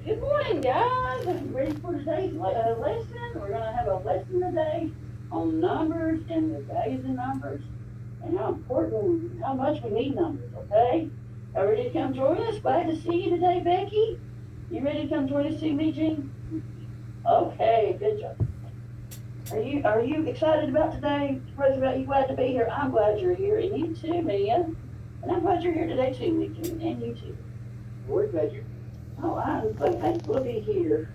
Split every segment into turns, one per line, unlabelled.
Good morning, guys. Are you ready for today's lesson? We're going to have a lesson today on numbers and the days of numbers and how important, how much we need numbers, okay? Are you ready to come join us? Glad to see you today, Becky. You ready to come join us too, me, Jean? Okay, good job. Are you excited about today? Roosevelt, you glad to be here? I'm glad you're here, and you too, Mia. And I'm glad you're here today too, me, Jean, and you too.
We're glad you're
Oh, I'm so thankful to be here.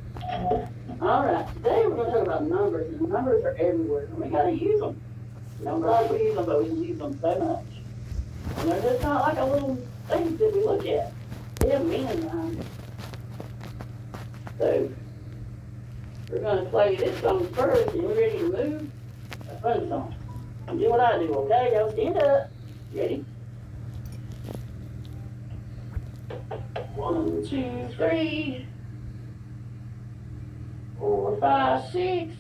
All right, today we're going to talk about numbers, and numbers are everywhere, and we got to use them. We don't realize we use them, but we use them so much. And they're just not like a little things that we look at. They have meaning behind it. So, we're going to play this song first, and we're ready to move. A fun song. And do what I do, okay? Y'all stand up. Ready? 1, 2, 3, 4, 5, 6,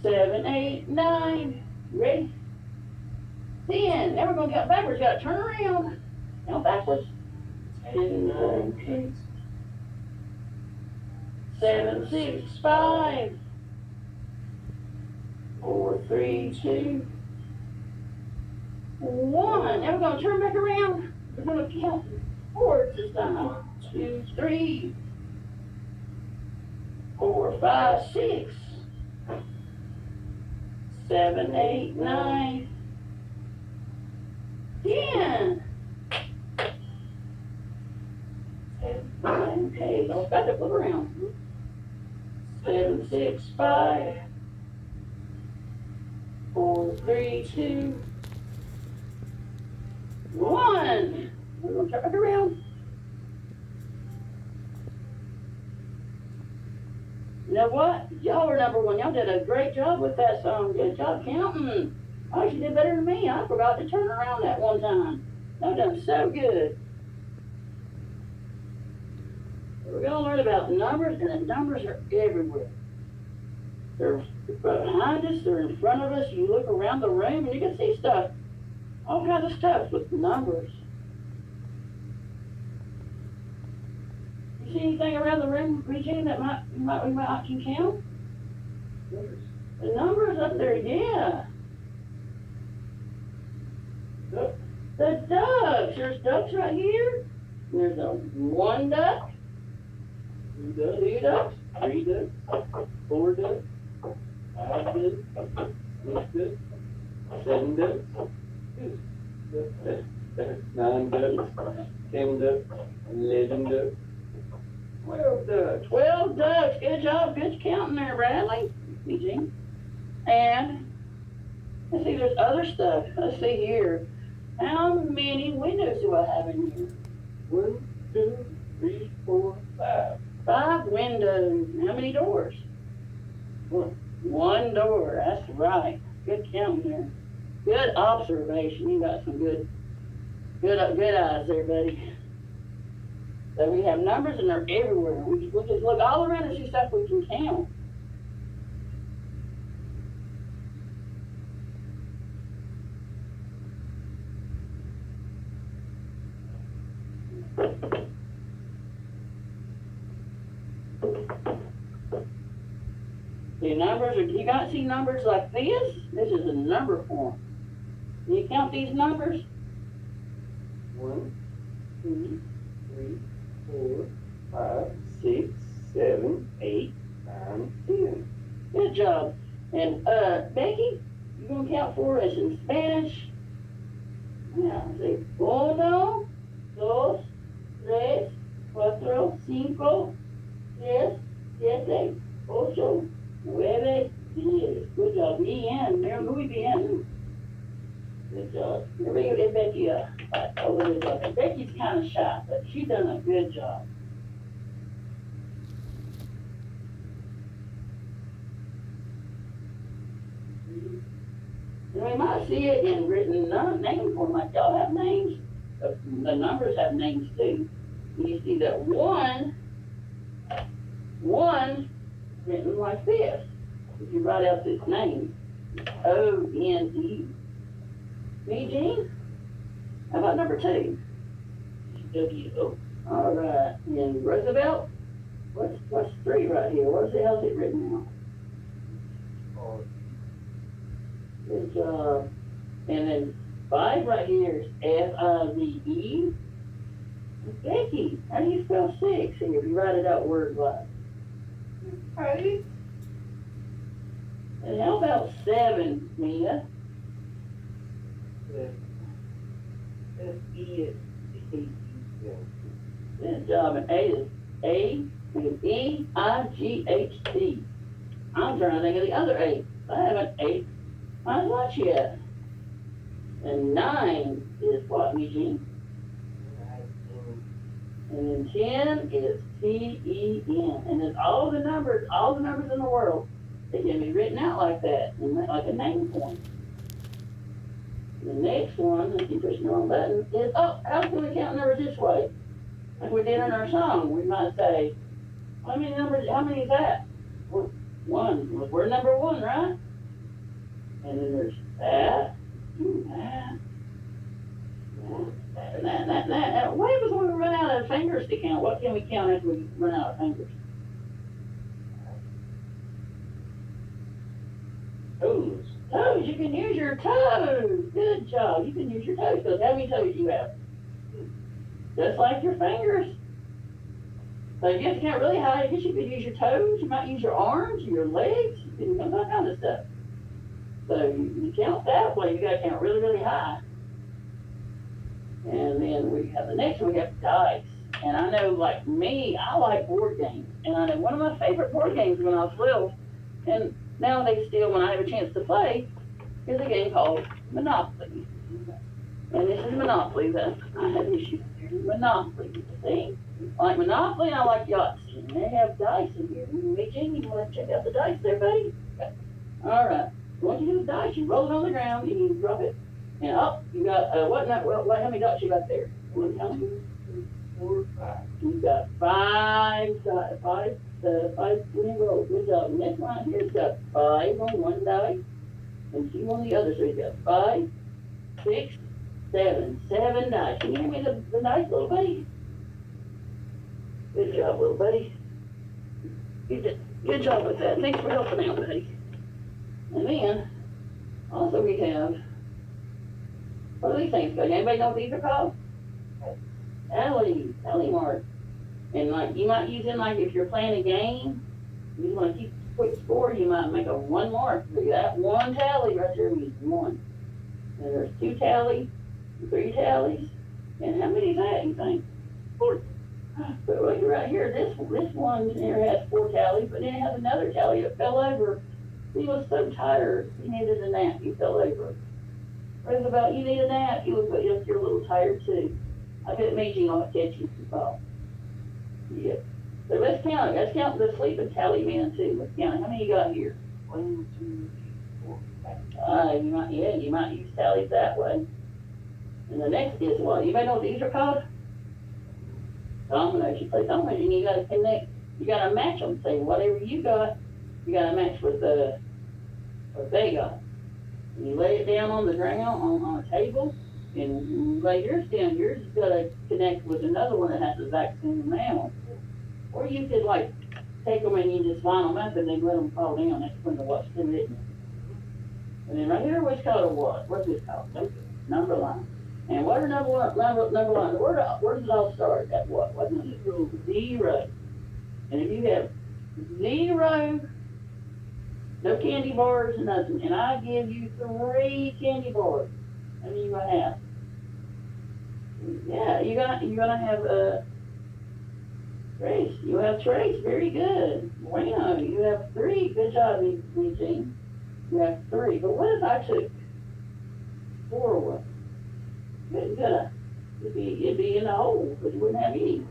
7, 8, 9. Ready? 10. Now we're going to get backwards. Got to turn around. Now backwards. 10, 9, 8, 7, 6, 5, 4, 3, 2, 1. Now we're going to turn back around. We're going to count forwards this time. 1, 2, 3, 4, 5, 6, 7, 8, 9, 10. Okay, so I've got to flip around. 7, 6, 5, 4, 3, 2, 1. We're going to turn back around. You know what? Y'all are number one. Y'all did a great job with that song. Good job counting. Oh, you did better than me. I forgot to turn around that one time. Y'all done so good. We're going to learn about numbers, and the numbers are everywhere. They're behind us, they're in front of us. You look around the room and you can see stuff. All kinds of stuff with numbers. You see anything around the room, Regina, that we might can count?
numbers.
The numbers up there, yeah.
Duck.
The ducks. There's ducks right here. There's a 1 duck,
2 ducks.
2 ducks,
3 ducks. 4 ducks. 5 ducks. 6 ducks. 7 ducks. 9 ducks. 10 ducks. 11 ducks. 12 ducks.
12 ducks. Good job. Good counting there, Bradley. Eugene. And let's see, there's other stuff. Let's see here. How many windows do I have in here?
1, 2, 3, 4, 5.
5 windows. How many doors?
1.
1 door. That's right. Good counting there. Good observation. You got some good eyes there, buddy. So we have numbers and they're everywhere. We just look all around and see stuff we can count. See numbers, or you got to see numbers like this? This is a number form. Can you count these numbers?
1, 2, 3, 4, 5, 6, 7, 8, 9, 10.
Good job. And Becky, you gonna count for us in Spanish? Yeah, say 1, 2, 3, 4, 5, 6, 7, 8, 9, 10. Good job. Bien. Muy bien. Good job. Here we go. Get Becky over this. Becky's kind of shy, but she's done a good job. And we might see it in written name form, like y'all have names. The numbers have names too. And you see that one written like this. If you write out this name, O-N-E. Me, Jean? How about number 2? W-O. All right, and Roosevelt, what's 3 right here? What the hell's it written out? Good job. And then 5 right here is Five. Becky, how do you spell 6? And if you write it out word-wise.
Hey.
And how about 7, Mia?
S-E-E-N.
Good job. And A is Eighth. I'm trying to think of the other 8. I haven't ate my lunch yet. And 9 is what, Eugene? And then 10 is T-E-N. And then all the numbers in the world, they can be written out like that, like a name point. The next one, if you push the wrong button, is, how can we count numbers this way? Like we did in our song, we might say, how many is that? Well, 1. We're number 1, right? And then there's that, and that. What happens when we run out of fingers to count? What can we count if we run out of fingers?
Toes.
Toes, you can use your toes. Good job. You can use your toes, because how many toes do you have? Just like your fingers. So if you have to count really high, I guess you could use your toes. You might use your arms, your legs. You can do all kind of stuff. So you count that way. You got to count really, really high. And then we have the next one. We have dice. And I know, like me, I like board games. And I know one of my favorite board games when I was little, and nowadays still, when I have a chance to play, is a game called Monopoly. And this is Monopoly that I have issues here. Monopoly, see? I like Monopoly and I like Yahtzee. And they have dice in here. Eugene, you want to check out the dice there, buddy? Okay. All right. Once you do the dice, you roll it on the ground and you drop it. And you got, how many dots you got there? You want to count them?
2, 4, 5.
You got 5 winning rolls. Good job. And this one here's got 5 on one die and 2 on the other. So you got 5, 6, 7 dice. Can you hear me the dice, little buddy? Good job, little buddy. You did good job with that. Thanks for helping out, buddy. And then, also we have, what are these things called? Anybody know what these are called? Tally mark. And like, you might use them like if you're playing a game, you want to keep a quick score, you might make a 1 mark. Look at that, 1 tally right there means 1. And there's 2 tallies, 3 tallies. And how many is that, you think? 4. But look right here, this one here has 4 tallies, but then it has another tally that fell over. He was so tired, he needed a nap, he fell over. Roosevelt, you need a nap, you look like you're a little tired too. I bet Meiji will catch you if you fall. Yeah. So let's count the sleeping tally man too. Let's count it. How many you got here?
1, 2, 3, 4, 5.
You might use tallies that way. And the next is what? You may know what these are called? Dominoes. You play dominoes and you gotta connect, you gotta match them. Say whatever you got, you gotta match with what they got. And you lay it down on the ground on a table and you lay yours down. Yours has gotta connect with another one that has the exact same amount. Or you could like take them and you just line them up and then let them fall down. That's when the what's to it. And then right here, what's called a what? What's this called? Number line. And what are number lines? Where does it all start? At what? What's the 0? And if you have 0, no candy bars, nothing, and I give you 3 candy bars, how many you gonna have? Yeah, you're gonna have trace. You have trace. Very good. Bueno, you have 3. Good job, Eugene. You have 3. But what if I took 4 away? It'd be in the hole, but you wouldn't have any.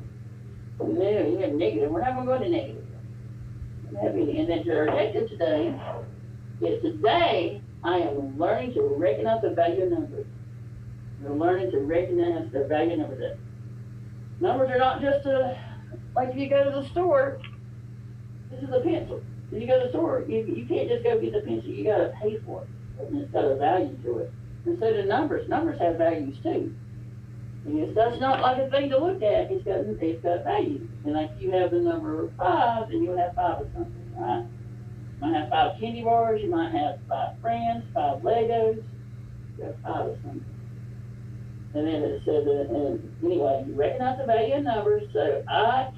From there, you have negative. We're not gonna go to negative. You wouldn't have any. And then your objective today is today I am learning to recognize the value of numbers. We're learning to recognize the value of numbers. Numbers are not just like if you go to the store, this is a pencil. When you go to the store, you can't just go get the pencil, you gotta pay for it. And it's got a value to it. And so do numbers. Numbers have values too. That's not like a thing to look at, it's got value. And like you have the number 5, and you'll have 5 of something, right? You might have 5 candy bars, you might have 5 friends, 5 Legos, you have 5 of something. And then it says, and anyway, you recognize the value of numbers, so y'all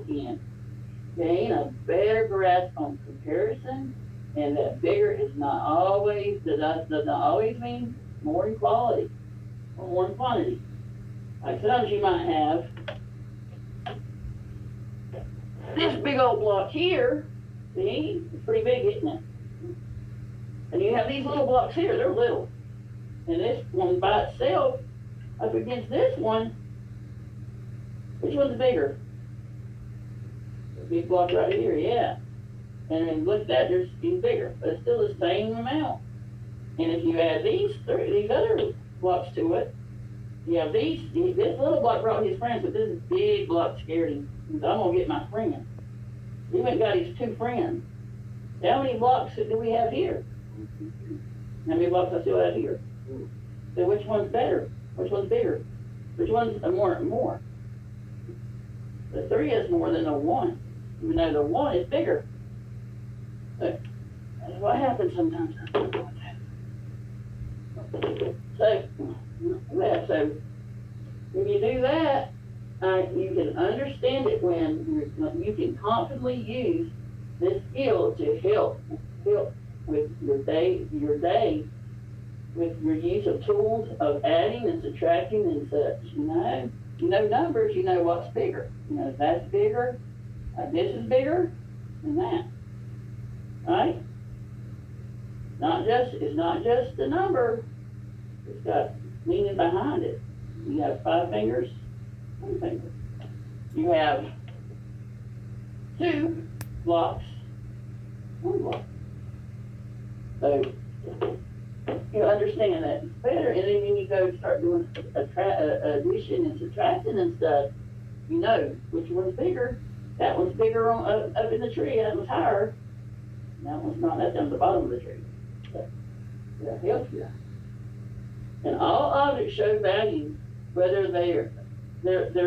can gain a better grasp on comparison, and that bigger is not always, does not always mean more in quality or more in quantity. Like sometimes you might have this big old block here, see, it's pretty big, isn't it? And you have these little blocks here, they're little. And this one by itself, up against this one, which one's bigger? The big block right here, yeah. And then look at that, there's even bigger, but it's still the same amount. And if you add these other blocks to it, you have this little block brought his friends, but this big block scared him. He said, I'm gonna get my friend. He went and got his 2 friends. How many blocks do we have here? How many blocks I still have here? So which one's better? Which one's bigger? Which one's more? The 3 is more than the 1, even though the 1 is bigger. So that's what happens sometimes. So when you do that, you can understand it when you can confidently use this skill to help with your day, with your use of tools of adding and subtracting and such. You know numbers, you know what's bigger. You know that's bigger, this is bigger than that, right? It's not just the number, it's got meaning behind it. You have 5 fingers, 1 finger. You have 2 blocks, 1 block. So you understand that better, and then when you go start doing addition and subtraction and stuff, you know which one's bigger. That one's bigger up in the tree, that one's higher. That one's not, that's down at the bottom of the tree. So that helps you. And all objects show value, whether there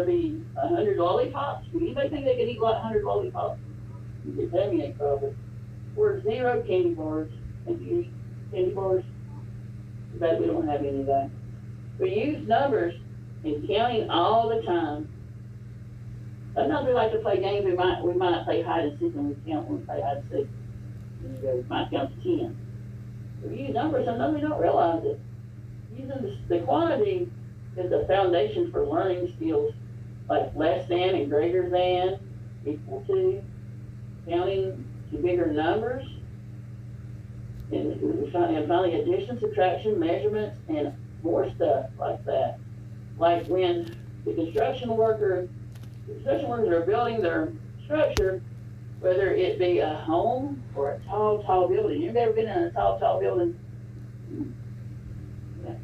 be 100 lollipops. Would anybody think they could eat 100 lollipops? You could tell me they probably. Or 0 candy bars. Think you eat candy bars? Too bad we don't have any of that. We use numbers in counting all the time. Sometimes we like to play games. We might play hide and seek when we play hide and seek. And you go, we might count to 10. We use numbers, sometimes we don't realize it. Using the quantity is the foundation for learning skills like less than and greater than, equal to, counting to bigger numbers, and finally addition, subtraction, measurements, and more stuff like that. Like when the construction workers are building their structure, whether it be a home or a tall building. You've ever been in a tall building? Yeah.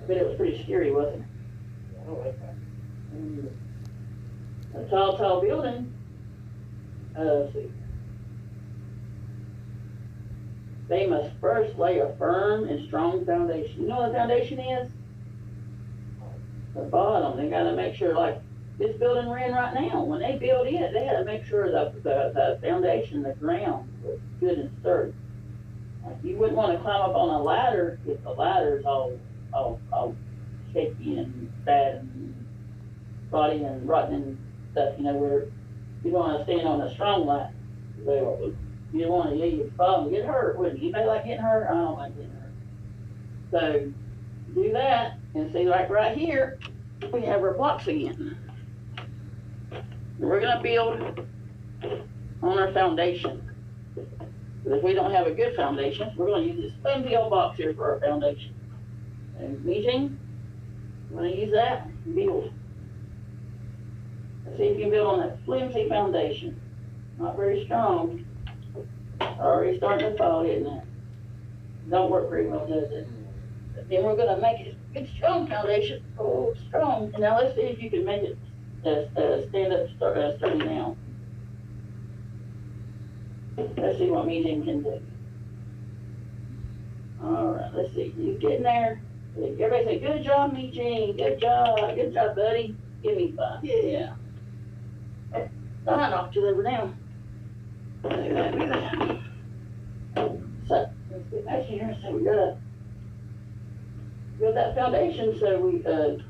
I bet it was pretty scary, wasn't it?
I don't like that.
A tall building, let's see. They must first lay a firm and strong foundation. You know what a foundation is? The bottom. They gotta make sure, like this building we're in right now, when they built it, they had to make sure the foundation, the ground was good and sturdy. Like you wouldn't want to climb up on a ladder if the ladder's all shaky and bad and rotting and rotten and stuff, where you don't want to stand on a strong ladder. You don't want to, you fall and get hurt, wouldn't you? Anybody like getting hurt? I don't like getting hurt. So do that and see, like right here, we have our blocks again. And we're gonna build on our foundation. But if we don't have a good foundation, we're gonna use this flimsy old box here for our foundation. And Eugene, you wanna use that? Build. Let's see if you can build on that flimsy foundation. Not very strong. Already starting to fall, isn't it? Don't work very well, does it? But then we're gonna make it a good strong foundation. Oh, strong. And now let's see if you can make it stand up sturdy now. Let's see what Eugene can do. All right, let's see. You getting there? Everybody say, good job, Eugene, good job, buddy. Give me 5, yeah. Oh, I knocked you over now. Do that. So, let's get back here, so we gotta build that foundation so we can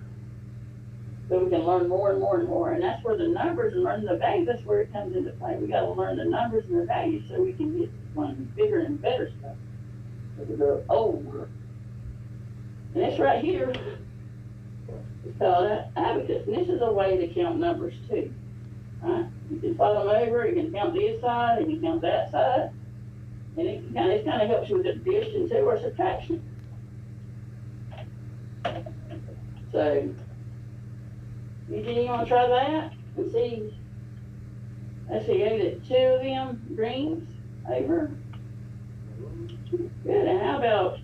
learn more and more and more, and that's where the numbers and learning the values, that's where it comes into play. We gotta learn the numbers and the values so we can get one bigger and better stuff. So we go older. And this right here is called abacus, and this is a way to count numbers too. Right? You can flip them over, you can count this side, and you can count that side, and it kind of helps you with addition too, or subtraction. So, Eugene, you want to try that and see? Let's see, I get 2 of them greens over. Good, and how about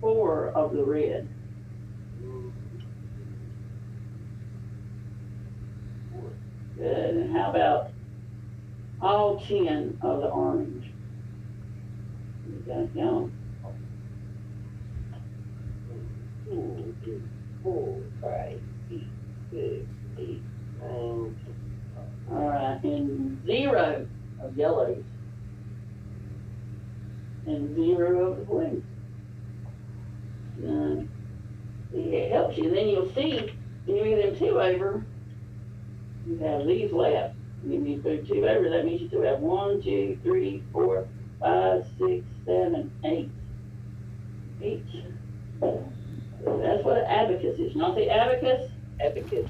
4 of the red? Good, and how about all 10 of the orange? You got it down.
1, 2, 4, 5, 6, 7, 8, 9.
All right, and 0 of yellows. And 0 of the blues. It helps you. Then you'll see, when you move them 2 over, you have these left. And if you put 2 over, that means you still have 1, 2, 3, 4, 5, 6, 7, 8 each. So that's what an abacus is. Not the abacus, abacus.